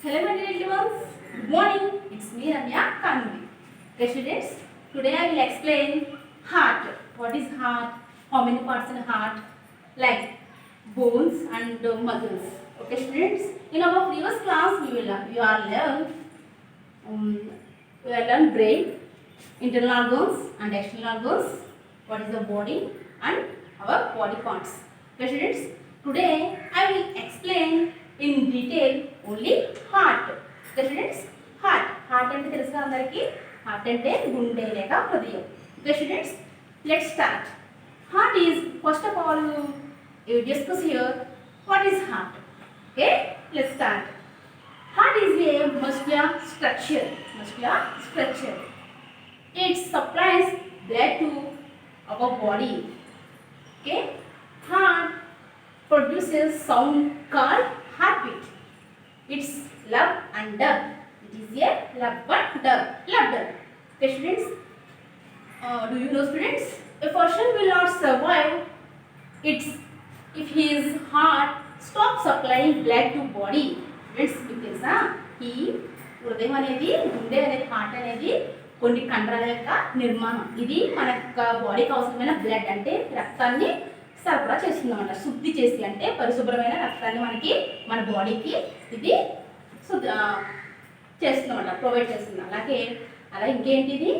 Hello my dear little ones. Good morning. It's me Ramya Kanvi. Okay students, today I will explain heart. What is heart? How many parts in heart? Like bones and muscles. Okay students, in our previous class we are learn brain, internal organs and external organs. What is the body and our body parts. Okay students, today I will explain in detail only heart. Okay students, heart అంటే తెలుసా అందరికి? Heart అంటే గుండె లేక హృదయం. Okay students, let's start. Heart is, first of all, you discuss here what is heart. Okay, let's start. Heart is a muscular structure. It supplies blood to our body. Okay, heart produces sound called heartbeat. It's love and dub. It is a love and dub. Okay students, do you know students? A person will not survive if his heart stops supplying blood to body. Friends, మీకు తెలుసా ఈ హృదయం అనేది, గుండె అనేది, heart అనేది కొన్ని కండరాల యొక్క నిర్మాణం. ఇది మన యొక్క బాడీకి అవసరమైన బ్లడ్ అంటే రక్తాన్ని సరఫరా చేస్తుందన్నమాట. శుద్ధి చేసి అంటే పరిశుభ్రమైన రక్తాన్ని మనకి మన బాడీకి ఇది చేస్తుందన్నమాట, ప్రొవైడ్ చేస్తుంది. అలా ఇంకేంటిది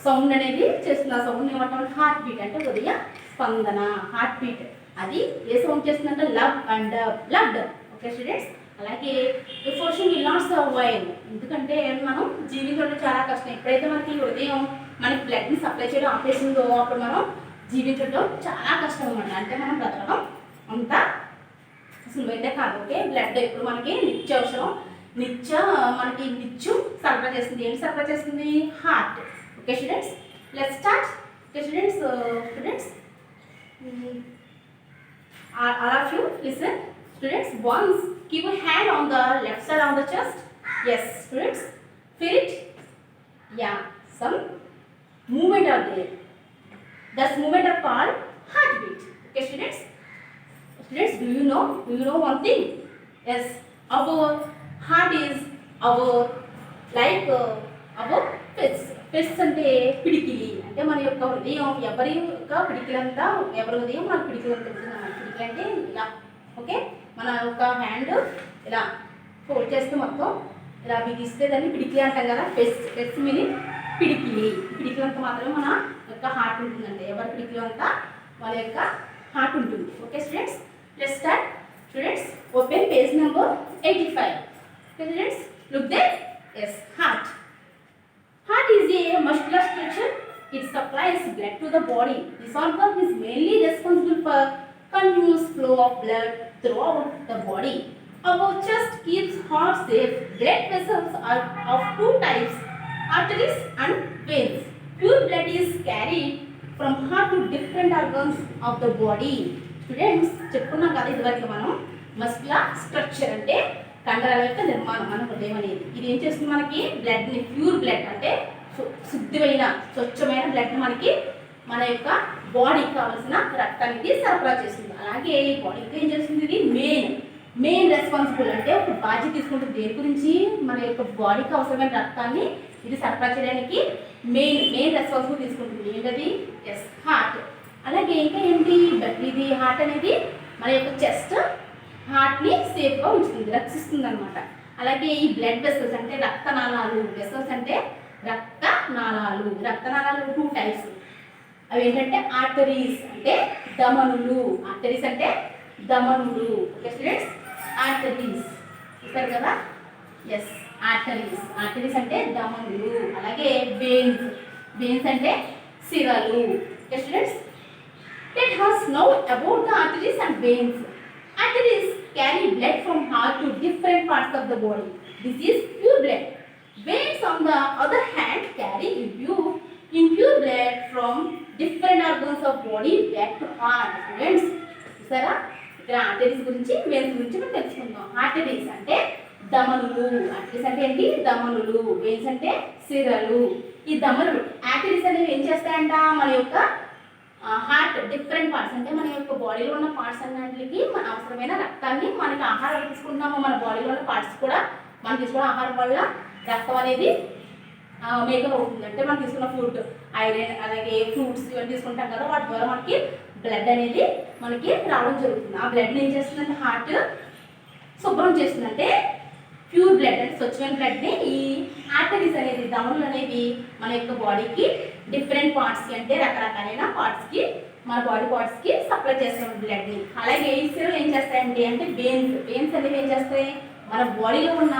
సౌండ్ అనేది చేస్తుంది. ఆ సౌండ్ ఏమంటాం? హార్ట్ బీట్ అంటే హృదయ స్పందన, హార్ట్ బీట్. అది ఏ సౌండ్ చేస్తుందంటే love and blood. Okay students, అలాగే పర్సన్ విల్ నాట్ సర్వైవ్. ఎందుకంటే మనం జీవించడం చాలా కష్టం. ఎప్పుడైతే మనకి హృదయం మనకి బ్లడ్ని సప్లై చేయడం ఆపేసిందో అప్పుడు మనం జీవించడం చాలా కష్టం అన్నమాట. అంటే మనం బ్రతకడం అంత సులువైతే కాదు. ఓకే, బ్లడ్ ఎప్పుడు మనకి నిత్యావసరం. మనకి నిత్యం సరఫరా చేస్తుంది. ఏంటి సరఫరా చేస్తుంది? Heart. Okay students, let's start. Okay students, all of you listen. Students, once keep a hand on the left side of the chest. Yes students, feel it? Yeah, some movement are there. That movement are called heartbeat. Okay students, do you know one thing? Yes, our heart is our fist అంటే పిడికిలి. అంటే మన యొక్క హృదయం ఎవరి యొక్క పిడికిలంతా, ఎవరి హృదయం మన పిడికిలంతా ఉంటుంది. మన పిడికిలి అంటే ఇలా. ఓకే, మన యొక్క హ్యాండ్ ఇలా ఫోల్డ్ చేస్తే మొత్తం ఇలా బిగిస్తే దాన్ని పిడికిలి అంటాం కదా. ఫెస్ట్ మీనింగ్ పిడికిలంతా మాత్రమే మన యొక్క హార్ట్ ఉంటుందండి. ఎవరి పిడికిలో అంతా వాళ్ళ యొక్క హార్ట్ ఉంటుంది. Okay students, let's start. Students, open page number 85. Okay students, look there. yes, heart is a muscular structure. It supplies blood to the body. This organ is mainly responsible for continuous flow of blood throughout the body. Our chest keeps heart safe. Blood vessels are of two types, arteries and veins. Pure blood is carried from heart to different organs of the body. Students, చెప్పుకున్నాం కదా ఇదివరకు మనం muscular structure అంటే కండరాల యొక్క నిర్మాణం మన హృదయం అనేది. ఇది ఏం చేస్తుంది? మనకి బ్లడ్ని, ప్యూర్ బ్లడ్ అంటే శుద్ధమైన స్వచ్ఛమైన బ్లడ్ మనకి మన యొక్క బాడీకి కావాల్సిన రక్తానికి సరఫరా చేస్తుంది. అలాగే ఈ బాడీకి ఏం చేస్తుంది? ఇది మెయిన్ రెస్పాన్సిబుల్ అంటే ఒక బాధ్యత తీసుకుంటుంది. దేని గురించి? మన యొక్క బాడీకి అవసరమైన రక్తాన్ని ఇది సరఫరా చేయడానికి మెయిన్ రెస్పాన్సిబుల్ తీసుకుంటుంది. ఏంటది? Yes, heart. అలాగే ఇంకా ఏంటి? ఇది హార్ట్ అనేది మన యొక్క చెస్ట్ హార్ట్ని సేఫ్గా ఉంచుతుంది, రక్షిస్తుంది అనమాట. అలాగే ఈ బ్లడ్ వెసల్స్ అంటే రక్తనాళాలు. వెసల్స్ అంటే రక్తనాళాలు 2 టైప్స్. అవి ఏంటంటే ఆర్టరీస్ అంటే ధమనులు. ఓకే స్టూడెంట్స్, ఆర్టరీస్ చూస్తారు కదా. ఎస్, ఆర్టరీస్ అంటే ధమనులు. అలాగే వెయిన్స్ అంటే సిరలు. Okay students, let us know about the arteries and veins. Arteries carry blood from heart to different parts of the body. This is pure blood. Veins on the other hand carry impure blood from different organs of body back to heart. Students, చూసారా? ఇక్కడ arteries గురించి, veins గురించి మనం తెలుసుకుందాం. Arteries అంటే ధమనులు. Arteries అంటే ఏంటి? ధమనులు. Veins అంటే సిరలు. ఈ ధమనులు, ఆర్టరీస్ అనేవి ఏం చేస్తాయంట? మన యొక్క హార్ట్ డిఫరెంట్ పార్ట్స్ అంటే మన యొక్క బాడీలో ఉన్న పార్ట్స్ అన్నింటికి మన అవసరమైన రక్తాన్ని, మనకి ఆహారం తీసుకుంటున్నామో మన బాడీలో ఉన్న పార్ట్స్ కూడా మనం తీసుకున్న ఆహారం వల్ల రక్తం అనేది మేకప్ అవుతుంది. అంటే మనం తీసుకున్న ఫుడ్ ఐరన్ అలాగే ఫ్రూట్స్ ఇవన్నీ తీసుకుంటాం కదా, వాటి ద్వారా మనకి బ్లడ్ అనేది మనకి రావడం జరుగుతుంది. ఆ బ్లడ్ని ఏం చేస్తుందంటే హార్ట్ శుభ్రం చేస్తుందంటే ప్యూర్ బ్లడ్ అంటే స్వచ్ఛమైన బ్లడ్ని ఈ ఆర్టరీస్ అనేది దమనులు అనేవి మన యొక్క బాడీకి డిఫరెంట్ పార్ట్స్కి అంటే రకరకాలైన పార్ట్స్కి మన బాడీ పార్ట్స్కి సప్లై చేస్తాం బ్లడ్ని. అలాగే ఈ సిరలు ఏం చేస్తాయండి అంటే వెయిన్స్ అనేవి ఏం చేస్తాయి మన బాడీలో ఉన్న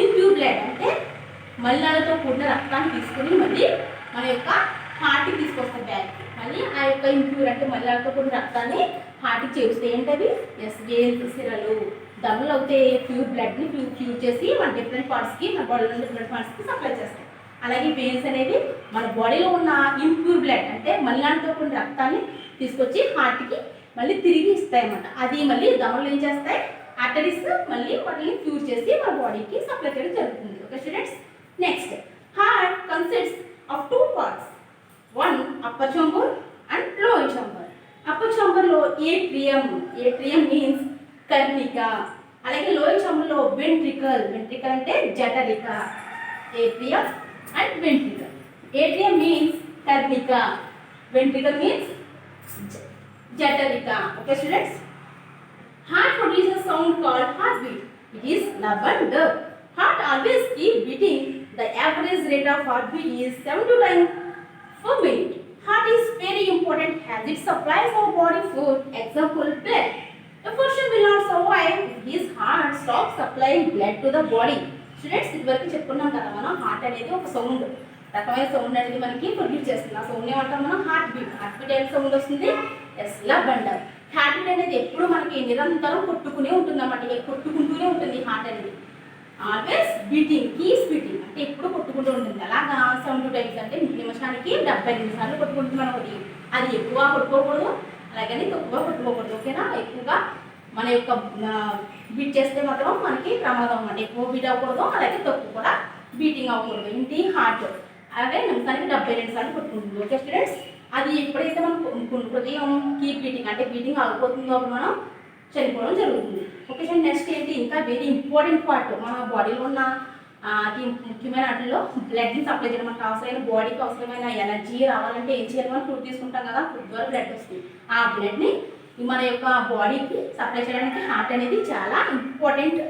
ఇంప్యూర్ బ్లడ్ అంటే మలినాలతో కూడిన రక్తాన్ని తీసుకుని మళ్ళీ మన యొక్క హార్ట్కి తీసుకొస్తాయి బ్యాక్. మళ్ళీ ఆ యొక్క ఇంప్యూర్ అంటే మలినాలతో కూడిన రక్తాన్ని హార్ట్కి చేస్తాయి. ఏంటవి వెయిన్స్ సిరలు దమ్ములు అవుతే ప్యూర్ బ్లడ్ని ప్యూర్ చేసి మన డిఫరెంట్ పార్ట్స్కి మన బాడీలో డిఫరెంట్ పార్ట్స్కి సప్లై చేస్తాయి. అలాగే వెయిన్స్ అనేవి మన బాడీలో ఉన్న ఇంప్యూర్ బ్లడ్ అంటే మలినాలతో కూడిన రక్తాన్ని తీసుకొచ్చి హార్ట్కి మళ్ళీ తిరిగి ఇస్తాయి అన్నమాట. అది మళ్ళీ దమ్ములు ఏం చేస్తాయి ఆర్టరీస్ మళ్ళీ వాటిని ప్యూర్ చేసి మన బాడీకి సప్లై చేయడం జరుగుతుంది. Okay students, next heart consists of 2 parts, one upper chamber and lower chamber. Upper chamberలో ఏట్రియం మీన్స్ కర్ణిక. అలాగే లోయర్ chamberలో వెంట్రికల్ అంటే జఠరిక. Atrium and ventricle. Atrium means కర్ణిక, వెంట్రికల్ మీన్స్ జఠరిక. Okay students, heart produces sound called heartbeat. It is love and dove. Heart always keep beating. The average rate of heartbeat is 70 times per minute. Heart is very important as it supplies our body food. Example, blood. A person will not survive if his heart stops supplying blood to the body. Students, ఇదివరకు చెప్పుకున్నాం కదా మనం heart అనేది ఒక sound రకమైన sound అనేది మనకి produce చేస్తుంది. ఆ సౌండ్ ఏమంటాం మనం హార్ట్ బీట్. ఏ సౌండ్ వస్తుంది love and Dove. Heart beat అనేది ఎప్పుడు మనకి నిరంతరం కొట్టుకునే ఉంటుంది అన్నమాట, కొట్టుకుంటూనే ఉంటుంది హార్ట్ అనేది. ఆల్వేస్ బీటింగ్, కీస్ బీటింగ్ అంటే ఎప్పుడు కొట్టుకుంటూ ఉంటుంది. అలాగా 70 times అంటే నిమిషానికి 72 సార్లు కొట్టుకుంటుంది ఒకటి. అది ఎక్కువ కొట్టుకోకూడదు అలాగని తక్కువ కొట్టుకోకూడదు. ఓకేనా, ఎక్కువగా మన యొక్క బీట్ చేస్తే మాత్రం మనకి ప్రమాదం అన్నమాట. ఎక్కువ బీట్ అవ్వకూడదు అలాగే తక్కువ కూడా బీటింగ్ అవ్వకూడదు. ఇంటి హార్ట్ అలాగే నిమిషానికి 72 సార్లు కొట్టుకుంటుంది. ఓకే స్టూడెంట్స్, అది ఎప్పుడైతే మనం హృదయం కీప్ బీటింగ్ అంటే బీటింగ్ ఆగిపోతుందో అప్పుడు మనం చనిపోవడం జరుగుతుంది. ఓకే సార్, నెక్స్ట్ ఏంటి ఇంకా వెరీ ఇంపార్టెంట్ పార్ట్ మన బాడీలో ఉన్న అతి ముఖ్యమైన వాటిలో బ్లడ్ని సప్లై చేయడం. మనకు అవసరమైన బాడీకి అవసరమైన ఎనర్జీ రావాలంటే ఏం చేయాలి, మనం ఫుడ్ తీసుకుంటాం కదా, ఫుడ్ ద్వారా బ్లడ్ వస్తుంది. ఆ బ్లడ్ని మన యొక్క బాడీకి సప్లై చేయడానికి హార్ట్ అనేది చాలా important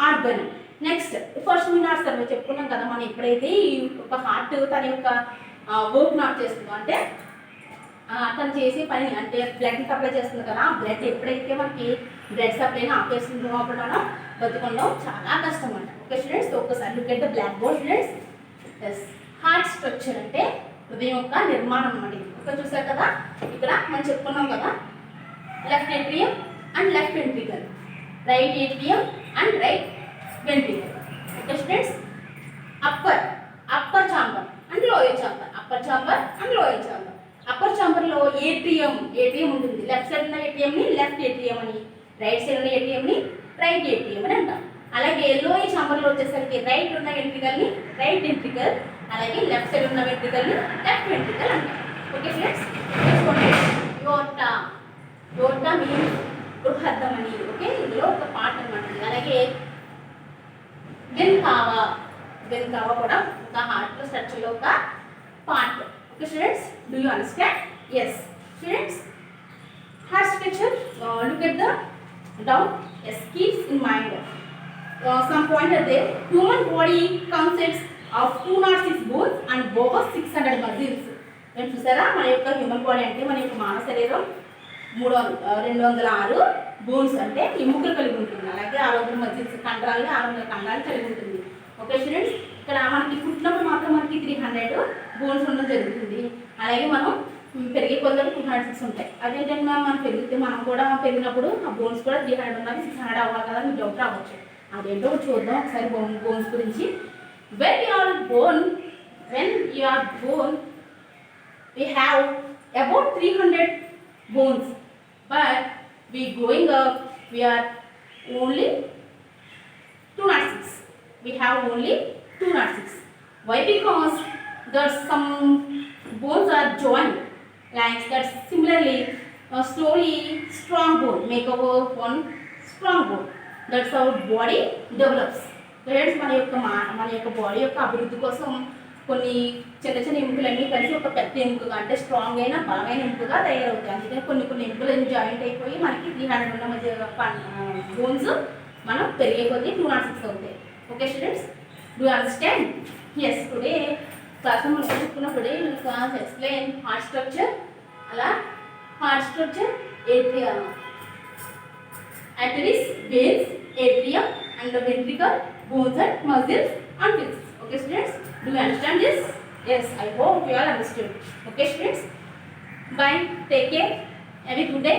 organ. Next first మినాట్ survey చెప్పుకున్నాం కదా, మనం ఎప్పుడైతే ఈ యొక్క హార్ట్ తన యొక్క వర్క్ నాట్ చేస్తుందో అంటే తను చేసే పని అంటే బ్లడ్ సప్లై చేస్తుంది కదా, బ్లడ్ ఎప్పుడైతే మనకి బ్లడ్ సప్లైని ఆపేస్తుందో అప్పుడు మనం బతుకుండడం చాలా కష్టం అంట. ఓకే స్టూడెంట్స్, ఒక్కసారి look at the blackboard students. Yes, heart structure అంటే హృదయం యొక్క నిర్మాణం అన్నమాట. ఇక్కడ చూసారు కదా, ఇక్కడ మనం చెప్పుకున్నాం కదా left atrium and left ventricle, right atrium and right ventricle. Okay students, upper chamber and lower chamber, upper chamber and lower chamber. Upper ఛాంబర్లో ఏట్రియం ఉంటుంది. లెఫ్ట్ సైడ్ ఉన్న ఏటీఎంని లెఫ్ట్ ఏటీఎం అని, రైట్ సైడ్ ఉన్న ఏటీఎంని రైట్ ఏటీఎం అని అంటాం. అలాగే లోయర్ ఛాంబర్లో వచ్చేసరికి రైట్ ఉన్న వెంట్రికల్ని రైట్ వెంట్రికల్, అలాగే లెఫ్ట్ సైడ్ ఉన్న వెంట్రికల్ని లెఫ్ట్ వెంట్రికల్ అంటాం. ఓకే ఫ్రెండ్స్, యోర్టా మీన్స్ బృహద్దం అని. ఓకే, ఇందులో ఒక పార్ట్ అనమాట. అలాగే వెన్కావా కూడా ఒక హార్ట్ స్ట్రక్చర్లో ఒక part. Okay students, do you understand? Yes students, heart structure, look at the down. Yes, keeps in mind some point are there. Human body consists of 206 bones and over 600 muscles. నేను చూసారా మన యొక్క human body అంటే మన యొక్క మానవ శరీరం 206 bones అంటే ఎముకలు కలిగి ఉంటుంది. అలాగే 600 మజిల్స్ కండరాలు 600 కండరాలు కలిగి ఉంటుంది. ఓకే స్టూడెంట్స్, ఇక్కడ మనకి పుట్టినప్పుడు మాత్రం మనకి 300 బోన్స్ ఉండడం జరుగుతుంది. అలాగే మనం పెరిగే కొద్దిగా 206 ఉంటాయి. అదేంటంటే మనం పెరిగితే మనం కూడా పెరిగినప్పుడు ఆ బోన్స్ కూడా 300 ఉన్నది 600 అవ్వాలి కదా, మీకు డౌట్ రావచ్చు. అదేంటో చూద్దాం ఒకసారి బోన్స్ గురించి. when you are born we have about 300 bones, but we growing up we are only 206. We have only 206. Why? Because there's some bones are joined like that. Similarly, slowly strong bone make our one strong bone. That's how body develops. Friends మన యొక్క body యొక్క అభివృద్ధి కోసం కొన్ని చిన్న చిన్న ఎముకలన్నీ కలిసి ఒక పెద్ద ఎముకగా అంటే స్ట్రాంగ్ అయిన బలమైన ఎముకగా తయారవుతాయి. అందుకని కొన్ని ఎముకలు జాయింట్ అయిపోయి మనకి 300 ఉన్న మధ్య బోన్స్ మనం పెరిగే కొద్దీ 206 అవుతాయి. Okay students, do understand? Yes, today class మనం చెప్పుకున్న today class explain heart structure. అలా heart structure, atria, arteries, veins, atrium and the ventricle, bones and muscles and fins. Okay students, do you understand this? Yes, I hope you all understood. Okay students, bye, take care, have a good day.